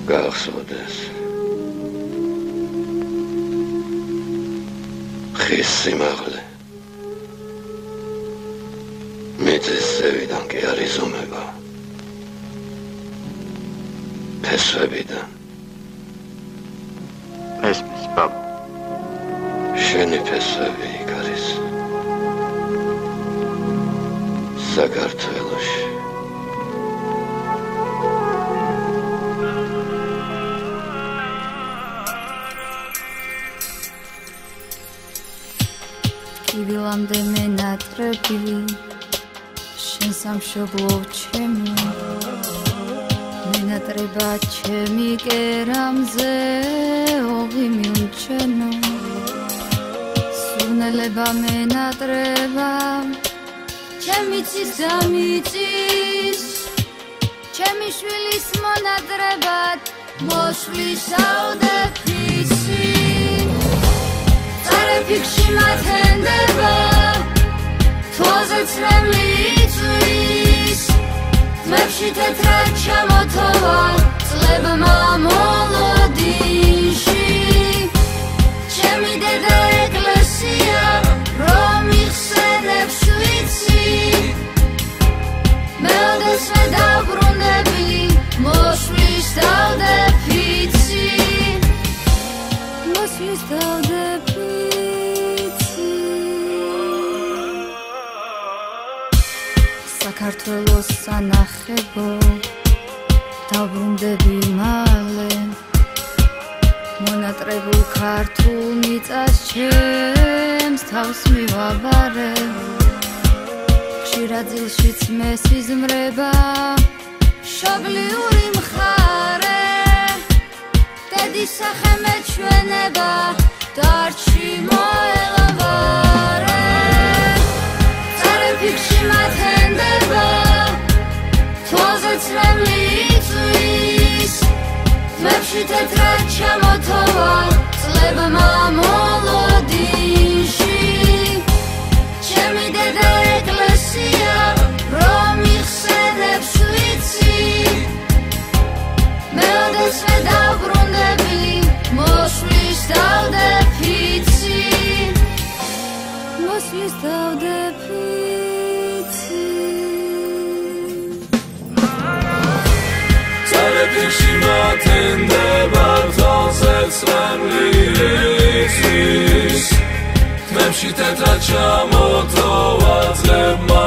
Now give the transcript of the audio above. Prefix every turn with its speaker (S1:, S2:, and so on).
S1: გახსოვდეს ხის სიმაღლე მიწის ზევიდან კი არ იზომება ფესვებიდან
S2: ესმის ბაბა
S1: შენი ფესვები იქ არის საქართველოში
S3: კივილამდე მენატრები შენ სამშობლო ჩემი მენატრება ჩემი კერამზე ოღი მიუნჩენო სურნელება მენატრება ჩემი ცის დამიწის ჩემი შვილის მონატრებად მოსვლისავდე ფიცი წარებიქში მათენდება თვალზე ცრემლი იწვის თმებში თეთრად ჩამოთოვა წლებმა მოლოდინში ჩემი დედა ეკლესია რომ იხსენებს ვიცი მეოდეს მე დავბრუნდები მოსვლის დავდე ფიცი მოსვლის დავდე ფიცი საქართველოს სანახებო დავბრუნდები მალე მონატრებულ ქართულ მიწას ჩემს თავს მივაბარე ხშირად ძილშიც მე სიზმრება შობლიური მხარე დედის სახე მეჩვენება დარჩი მოელავარე წარებიქში მათენდება თვალზე ცრემლი იწვის თმებში თეთრად ჩამოთოვა წლებმა მოლოდინში ჩემი დედა ეკლესია რომ იხსენებს ვიცი მეოდეს მე დავბრუნდები მოსვლის დავდე ფიცი მოსვლის დავდე ფიცი
S4: წარებიქში მათენდება თვალზე ცრემლი იწვის თმებში თეთრად ჩამოთოვა წლებმა